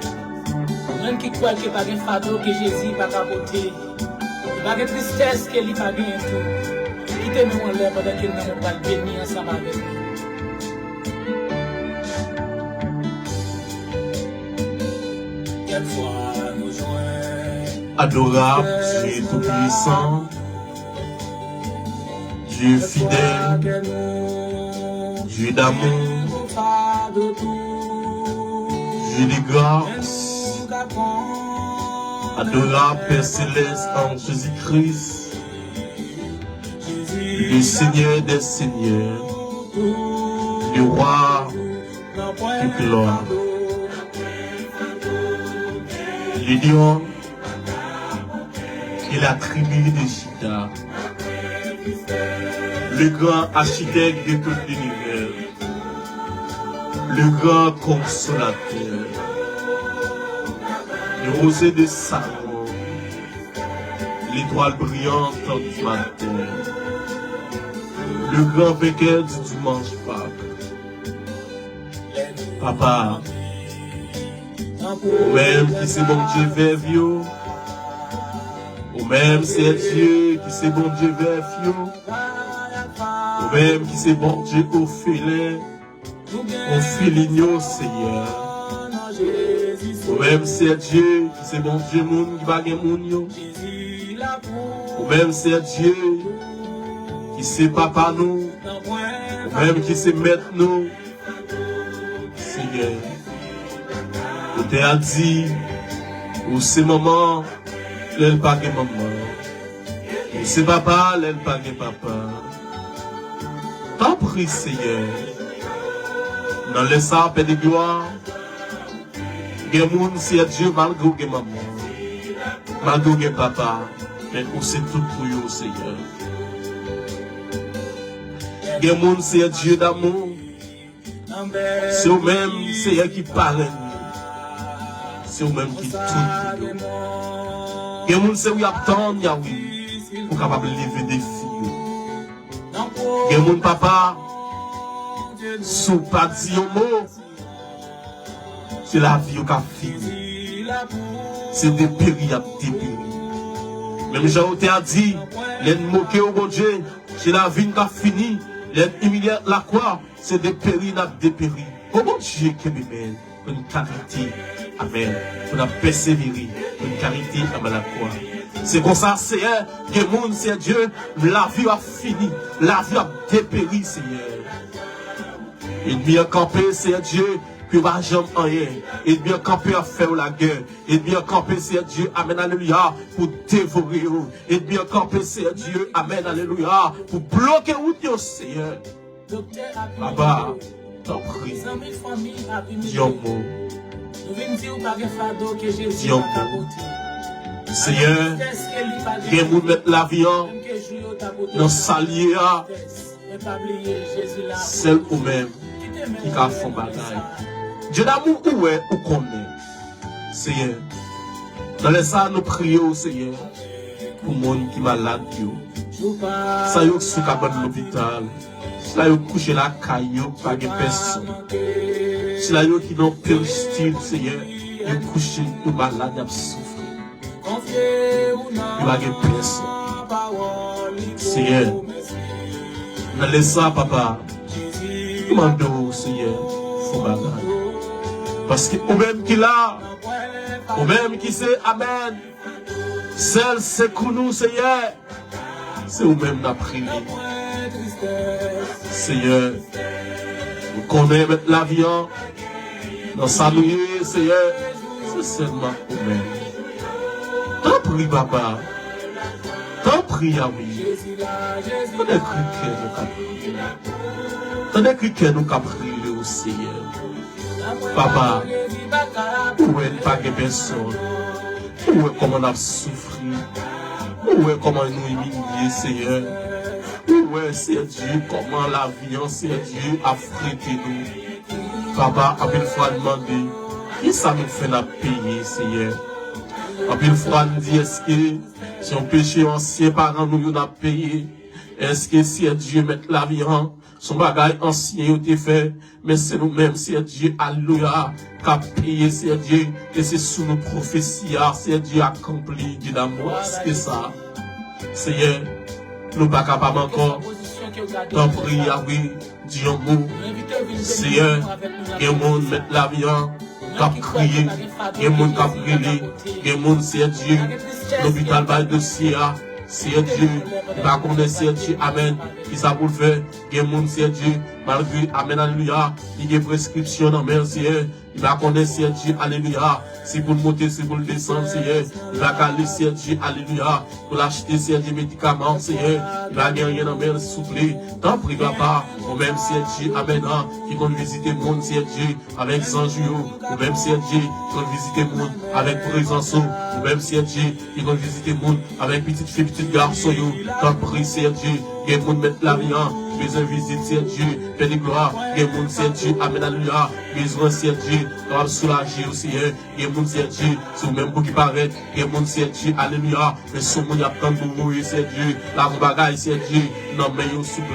Même qui croit qu'il n'y a pas de fardeau que Jésus va capoter, il n'y a pas de tristesse qu'il n'y a pas de tout. Quittez-nous en l'air pendant que nous allons bénir ensemble avec nous. Adorable, Dieu tout-puissant, Dieu fidèle, Dieu d'amour, Dieu de grâce, adorable Père Céleste en Jésus-Christ, le Seigneur des Seigneurs, le Roi de gloire, le lion et la tribu de Juda, le grand architecte de tout l'univers, le grand consolateur, le rosé de Salomon, l'étoile brillante du matin, le grand vainqueur du dimanche Pâques. Papa, ou même qui c'est bon Dieu vers vieux, ou même c'est Dieu qui c'est bon Dieu vers vieux, ou même qui c'est bon Dieu au filet, au filigno Seigneur, ou même c'est Dieu qui c'est bon Dieu moun qui bague moun yo, ou même c'est Dieu qui c'est papa nous, ou même qui c'est maître nous, Seigneur. Ou t'as dit, ou c'est maman, l'elle pas que maman. Ou c'est papa, l'elle pas que papa. T'en prie, Seigneur. Dans les sapes de gloire, il moun c'est Dieu malgré que maman, malgré que papa, mais où c'est tout pour vous, Seigneur. Il moun c'est Dieu d'amour, c'est vous-même, Seigneur, qui parle. C'est vous-même qui tout. Il y a des gens qui attendent, pour capable de lever des filles. Il y a des gens, papa, sous pas dit un mot, c'est la vie qui a fini. C'est des péris à dépérir. Même Jean a dit, les moquer au bon Dieu, c'est la vie qui a fini. Les humilier la croix, c'est des péris à dépérir. Au bon Dieu qui m'aime, une qualité. Amen. Pour la persévérer, une carité à la croix. C'est comme ça, Seigneur, que le monde, c'est Dieu, la vie a fini, la vie a dépéri, Seigneur. Une vie a campé, c'est Dieu, que va jamais rien. Et bien camper à faire la guerre. Et bien camper, c'est Dieu, amen, alléluia, pour dévorer. Et bien camper, c'est Dieu, amen, alléluia, pour bloquer où Seigneur. Papa, t'en prie. Dis un mot. Dis un mot. Seigneur, viens nous mettre la vie dans salier, celle ou même qui a fait bagaille. Dieu d'amour, où est, où connaît, Seigneur. Dans les ça, nous prions, Seigneur, pour les gens qui sont malades. Ça y est, sous cabane de l'hôpital. Ça y est, couché la caillou, pas de personne. Ça y est, qui n'ont pas de style, Seigneur, ils sont couchés, ils sont malades, ils souffrent. Il va gagner personne. Seigneur, dans les ça, papa, demande Seigneur, faut bagaille. Parce que au même qui l'a, au même qui sait, amen, celle c'est pour nous, Seigneur, c'est au même n'a prié. Seigneur, nous connaissons la vie, dans saluer, Seigneur, c'est seulement au même. T'en prie, papa. T'en prie, oui. T'en écrit que nous caprions. T'en écrit que nous caprions au Seigneur. Papa, où est pas de personne? Où est comment on a souffert? Où est comment nous humilier, Seigneur? Où est, c'est Dieu, comment la vie, c'est Dieu a frité nous? Papa, a une fois demandé, qui ça nous fait la payer, Seigneur? En pile fois, nous dit, est-ce que si on péché ancien parents nous a payé? Est-ce que si Dieu met la vie en son bagage ancien il fait, mais c'est nous-mêmes, c'est Dieu, alléluia, qui a payé, c'est Dieu, et c'est sous nos prophéties, c'est Dieu accompli, Dieu d'amour, c'est ça. Seigneur, nous pas capables encore, d'en prier, oui, Dieu en mot, Seigneur, et le monde met la vie en, qui a crié, il y a des gens qui ont brûlé, il y a des gens c'est Dieu, l'hôpital va dossier, c'est Dieu, il va connaître c'est Dieu, amen, qui ça pour le faire, il y a des gens c'est Dieu, malgré, amen, alléluia, il y a des prescriptions dans merci, il va connaître c'est Dieu, alléluia, c'est pour le monter, c'est pour le descendre, Seigneur, il va caler c'est Dieu, alléluia, pour l'acheter c'est Dieu médicaments, Seigneur, il va gagner rien dans merci, souple, tant prie papa, ou même c'est Dieu, amen, qui vont visiter le monde, c'est Dieu, avec Sanjou, ou même c'est Dieu, qui vont visiter le monde, avec présence, ou même c'est Dieu, qui vont visiter le monde, avec petite fille, petite garçon, tant prie c'est Dieu, qui vont mettre la vie en, besoin visite c'est Dieu, Père de gloire, qui vont c'est Dieu, amen, alléluia, besoin c'est Dieu, dans le soulager aussi, qui vont c'est Dieu, c'est au même coup qui paraît, qui vont c'est Dieu, alléluia, mais son monde y a tant de mourir, c'est Dieu, la bagaille c'est Dieu, non mais il souple,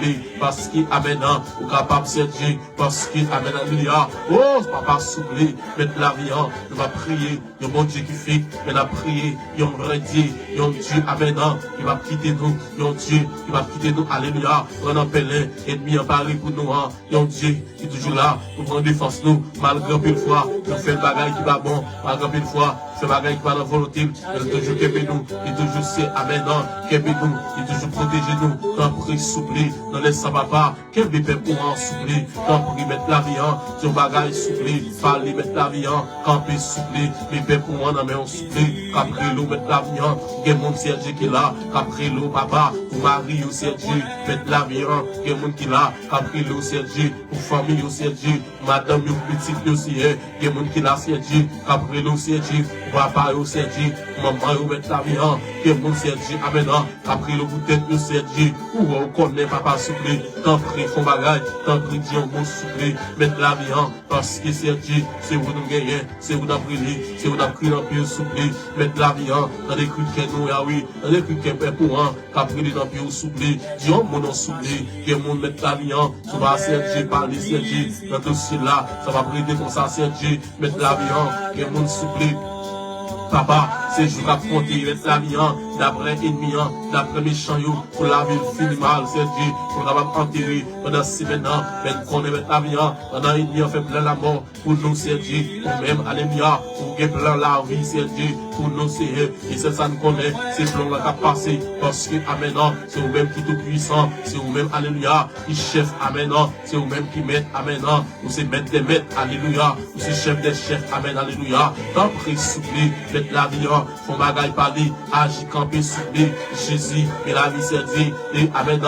parce qu'il amen, ou capable c'est Dieu, parce qu'il amen, alléluia, oh, papa souple, mettre la vie en, nous va prier, le bon Dieu qui fait, mais la prier, il y a un vrai Dieu, il y a un Dieu, amen, il va quitter nous, il y a un Dieu, il va quitter nous, alléluia, on appelle ennemi en Paris pour nous, il y a un Dieu qui est toujours là, pour prendre défense nous, malgré une fois, nous fait le bagage qui va bon, malgré une fois, ce bagage qui va dans la volonté, il est toujours qu'aimé nous, il est toujours c'est amen, qu'aimé nous, il est toujours protégé nous, dans prie souple, dans les sans papa, qu'aimé père pour en souple, dans prie mettre la vie en, son bagage souple, parler mettre la vie en, camper souple, mais père pour en, mais on souple, qu'après l'eau mettre la vie en, qu'il y a mon Dieu qui est là, qu'après l'eau papa, pour mari au Dieu, mettre la vie en, qu'il y a mon qui est là, qu'après l'eau Dieu, pour famille au Dieu, madame ou petite aussi, qu'il y a mon qui est là, Dieu, qu'après l'eau Dieu, papa au Dieu, maman ou mettre la vie en, qu'il y a mon Dieu, amen, qu'après l'eau peut-être au Dieu, ou on connaît papa souple, tant prie font bagage, tant prie Dieu bon souple, mettre la vie en, parce que c'est Dieu, c'est vous nous gagnez, c'est vous nous brûlé, c'est vous nous crié dans le pied souple, mettre la vie en, dans les cris que nous, ah oui, dans les cris que père pour un, qu'après dans le pied souple, Dieu mon nom souple, que mon mettre la vie en, ça va c'est Dieu, parler c'est Dieu, dans tout cela, ça va prêter comme ça c'est Dieu, mettre la vie en, que mon souple, papa, c'est jour à frontier, mettre la vie, d'après ennemi, d'après méchant, pour la vie finit mal, c'est Dieu, pour la vie enterrée, pendant 6 maintenant, mettre qu'on est mettre la vie, pendant ennemi, on fait plein la mort, pour nous, c'est Dieu, pour même, alléluia, pour que plein la vie, c'est Dieu, pour nous, c'est et c'est ça nous connaît, c'est plein la passé, parce que, amen, c'est vous-même qui est tout puissant, c'est vous-même, alléluia, qui chef, amen, c'est vous-même qui met, amen, vous c'est maître des maîtres, alléluia, vous c'est chef des chefs, amen, alléluia, tant pris, souffler, faites la vie, font bagaille parler, agir, camper, souffler, Jésus, et la vie, c'est Dieu, et amen,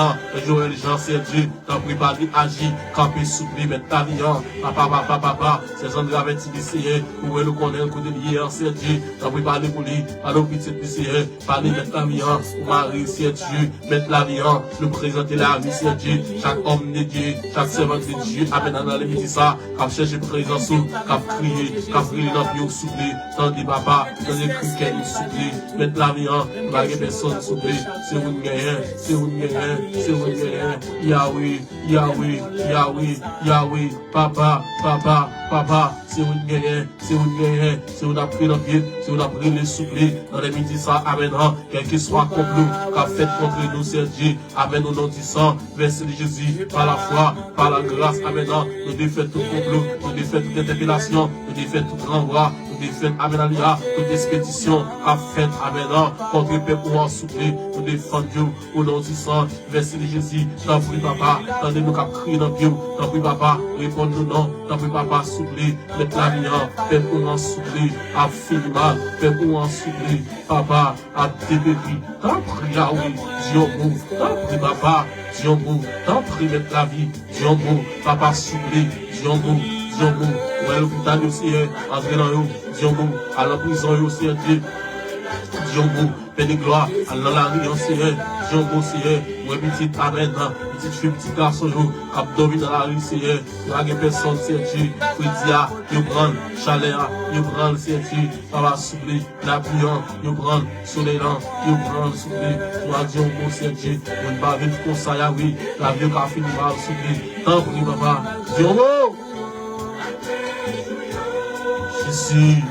Joël, Jean, c'est Dieu, tant pris, parler, agir, camper, souffler, mettre la vie, papa, c'est André avec Tibissé, où nous connaissons le coup de lier, c'est Dieu, tant pris, parler pour lui, parler au petit Tibissé, parler, mettre la vie, Marie, c'est Dieu, mettre la vie, nous présenter la vie, c'est Dieu, chaque homme de Dieu, chaque servant de Dieu, amen, dans les midi ça, qu'a cherché présence, qu'a crié, qu'a crié dans le soufflé, dans les papas, dans les criquets, soufflé, mettre la vie, pas de personne soufflé, c'est une guerre, c'est une guerre, c'est une guerre, Yahweh, Yahweh, Yahweh, Yahweh, papa, c'est une guerre, c'est une guerre, c'est une appris dans le pied, c'est une appris les soufflés, dans les midi ça, amen, quel que soit complot, qu'a fait contre nous, c'est Dieu, amen, au nom du sang, verset de Jésus, par la foi, par la grâce, amen, nous défaite tout complot, nous défaite toute interpellation, nous défaite tout renvoi, nous défaite, amen, alléluia, toute expédition, qu'a fait, amen, contre le peuple ou en soufflé, nous défendons au nom du sang, verset de Jésus, t'en prie, papa, tendez-nous qu'à crier dans le pied, t'en prie, papa, réponds-nous non, t'en prie, papa, soufflé, mettre la vie, peuple ou en soufflé, à finir mal, peuple ou en soufflé, papa, à débéri, t'en prie, Yahweh, Dieu, t'en prie, papa, Dieu, t'en prie, mettre la vie, Dieu, papa, soufflé, Dieu, ou à l'hôpital aussi, entrer dans eux, Dieu, à la prison aussi, Dieu, Père de gloire, à la rue, Seigneur, Dieu, Seigneur, ou un petit amen, petite fille, petit garçon, abdomen dans la rue, Seigneur, il y a des personnes, Seigneur, Fridia, il prend, chaleur, il prend, Seigneur, papa, souffler, la pluie, il prend, soleil, il prend, souffler, toi, Dieu, Seigneur, on ne va pas vivre comme ça, oui, la vie qui a fini par souffler, tant pis, papa, Dieu, Jésus,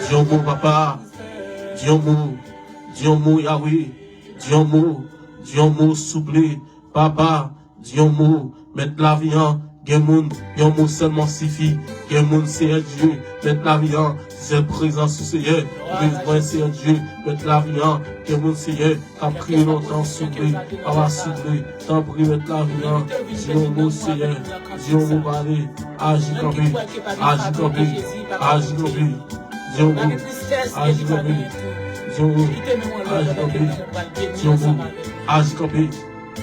Dieu, papa, Dieu, Yahweh, Dieu, souffler, papa, Dieu, mettre la vie en, Dieu, seulement suffit, Dieu, c'est Dieu, mettre la vie en, c'est présent sous Seigneur, besoin c'est Dieu, mettre la vie en, Dieu, Seigneur, qu'a pris longtemps souffler, papa, souffler, t'en prie, mettre la vie en, Dieu, Seigneur, Dieu, parler, agis comme lui, agis comme lui, agis comme lui, Dieu, agis comme lui. Agis comme lui,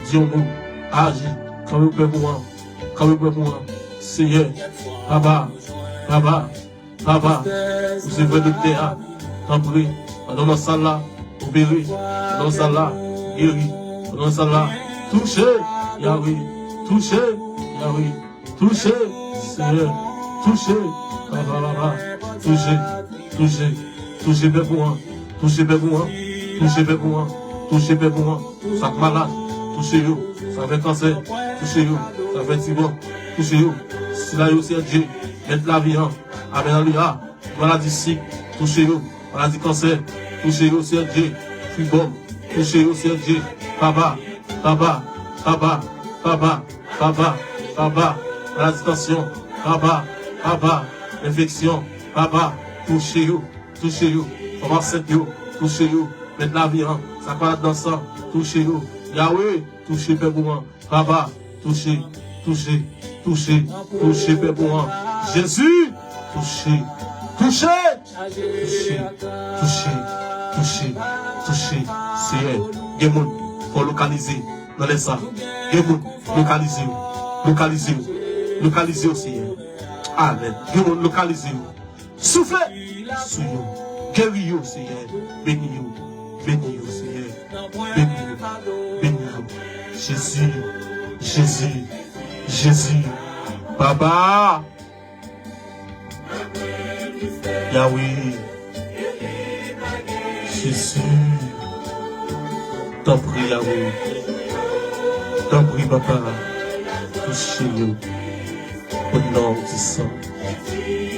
Dieu, agis comme moi, Seigneur, papa, vous êtes venu de terre, t'en prie, dans la salle là, opéré, dans la salle là, guéri, dans la salle là, touché, Yahweh, touché, Seigneur, touché, papa, touché, Père pour moi. Touchez Père pour moi, ça malade, touchez-vous, ça fait cancer, touchez-vous, ça fait tibon, touchez-vous, si là c'est Dieu, mettez la vie en, amen, alléluia, maladie sick, touchez-vous, maladie cancer, touchez-vous, c'est Dieu, fibom, touchez-vous, c'est Dieu, papa, maladie tension, papa, infection, papa, touchez-vous, papa, c'est-vous, touchez-vous, mettez la vie en, ça va dans ça, touchez-vous, Yahweh, touchez Père pour moi, papa, touchez, Père pour moi, Jésus, touchez, Seigneur, Gémoun, faut localiser dans les salles, Gémoun, localisez aussi, amen, Gémoun, localisez, soufflez, souillons, guéris-vous, Seigneur, bénis-vous, Seigneur, bénis-vous, Jésus, papa, Yahweh, Jésus, t'en prie, Yahweh, t'en prie, papa, touchez-nous, au nom du sang,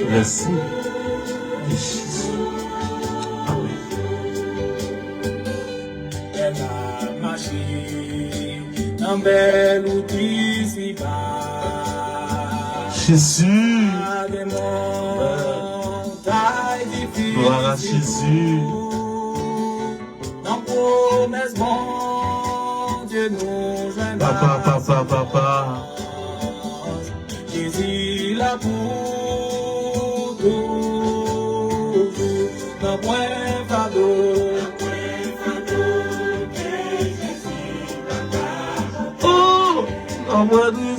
merci de Jésus, amen. dans belle ou d'ici-bas. Jésus, Des montagnes difficiles. gloire à Jésus. Dans promesse, mon Dieu nous joindra. Papa. Jésus là pour toujours. Dans point fardeau. Oh, envoie nous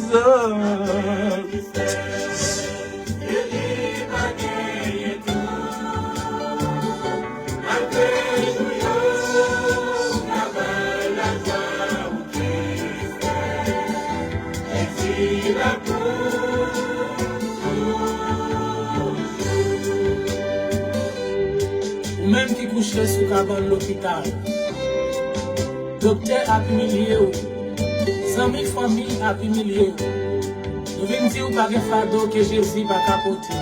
Ou même qui coucherait sous cabane l'hôpital. Docteur a humilié ou. 100 000 familles a humilié ou. Nous venons dire par un fardeau que Jésus va capoter.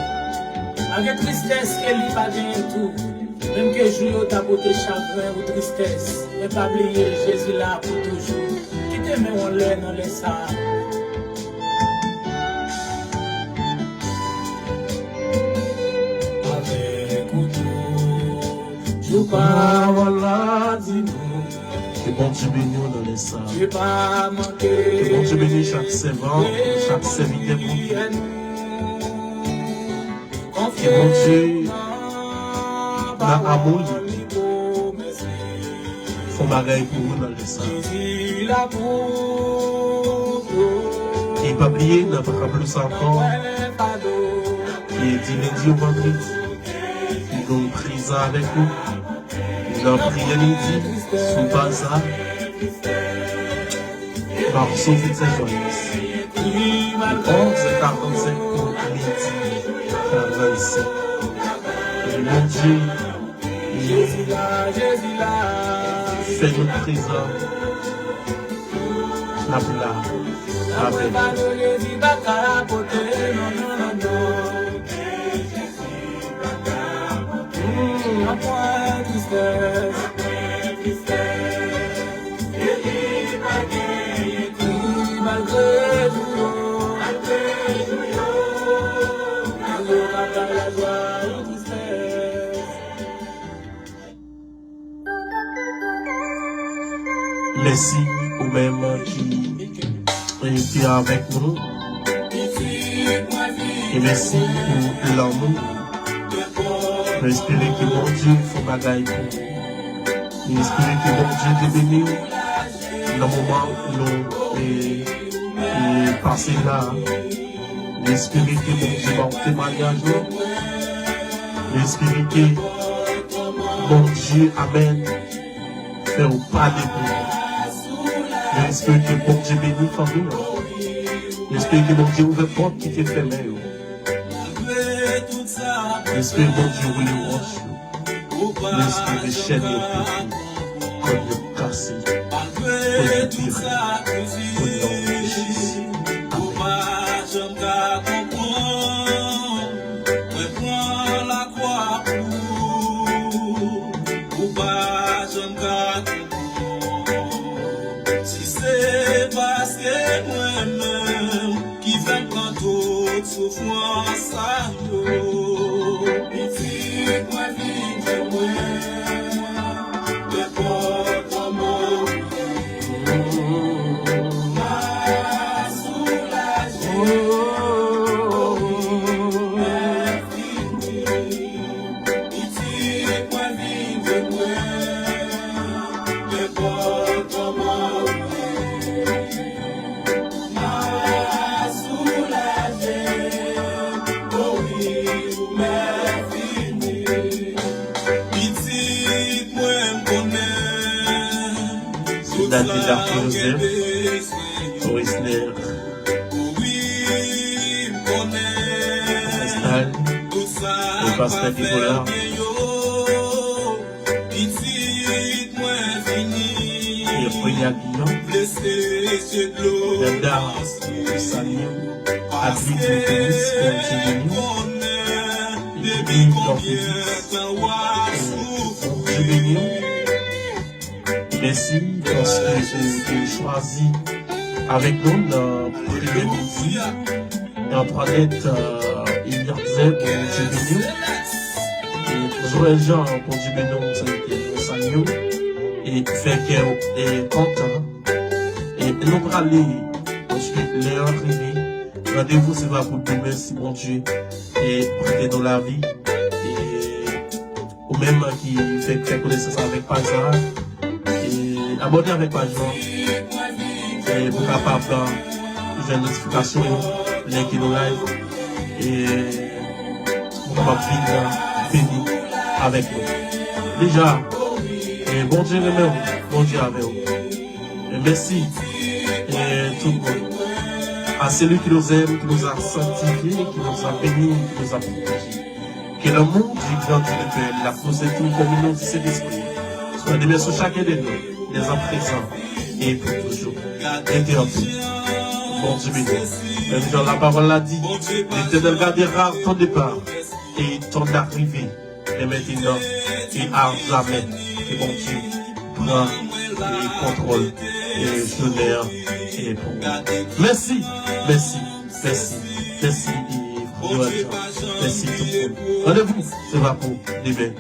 Avec tristesse qu'elle n'y pas bien tout. Même que jour t'a porté chagrin ou tristesse. Mais pas oublier Jésus là pour toujours. Qui te met en l'air dans les sables. Avec couteau, je parle là, dis-nous. Que bon Dieu bénisse dans les salles. Je pas manquer. Que bon Dieu bénisse chaque servant, chaque serviteur pour lui. Que bon Dieu, dans l'amour, font bagaille pour nous dans les salles. Et pas oublier, n'a pas plus encore, qui est dit lundi au vendredi, nous avons prise avec nous. Nous avons prié lundi, sous bazar, par sauver ses joyeuses. 11h45 pour midi 45. Et mon Dieu, il fait nous présent. La blague. Amen. Merci aux mêmes qui étaient avec nous. Et merci pour l'amour. J'espère que mon Dieu fait bagaille pour nous. J'espère que mon Dieu te bénit dans le moment où nous passons là. J'espère que mon Dieu va témoignage. J'espère que mon Dieu, Amen, fait au pas de nous. J'espère que mon Dieu bénit famille. J'espère que mon Dieu ouvre porte qui t'est fermée. J'espère que mon Dieu vous les roches. J'espère que chaîne les petits. Comme le cassé. Comme le pire. Comme l'enrichisse. Souffrance à nous, petit moi vite moi, le porte mon ma soulagé, petit moi vite moi, le porte mon David Joseph, Torisner, Estal, le pasteur Nicolas, et Foya Guillaume, Dada, Samuel, Adli Félix, Merci parce que j'ai choisi avec nous dans prière midi. Et Antoinette, Eliazer, pour Dieu béni. Et Joël Jean, pour Dieu béni, nous saluons. Et fait qu'elle est content. Et nous allons aller, ensuite, l'heure arrivée. Rendez-vous, c'est va pour demain, si bon Dieu, et prêter dans la vie. Ou même qui fait connaissance avec Pazar. Et abonner avec Pazar. Et pour capable faire une notification, link in live. Et pour capable vivre béni avec nous. Déjà, et bon Dieu remet, bon Dieu avec vous. Et merci, et tout le monde. À celui qui nous aime, qui nous a sanctifiés, qui nous a bénis, qui nous a protégés. Que le monde du grand Dieu de Père, la force de toute communion de cet esprit, soit de bien sur chacun de nous, dès à présent et pour toujours. Interdit. Bon Dieu béni. Même dans la parole l'a dit, l'Éternel gardera ton départ et ton arrivée, et maintenant et à jamais. Et bon Dieu prend et contrôle et l'honneur et pour nous. Merci, merci, merci, merci. Merci tout le monde. Rendez-vous, c'est va pour demain.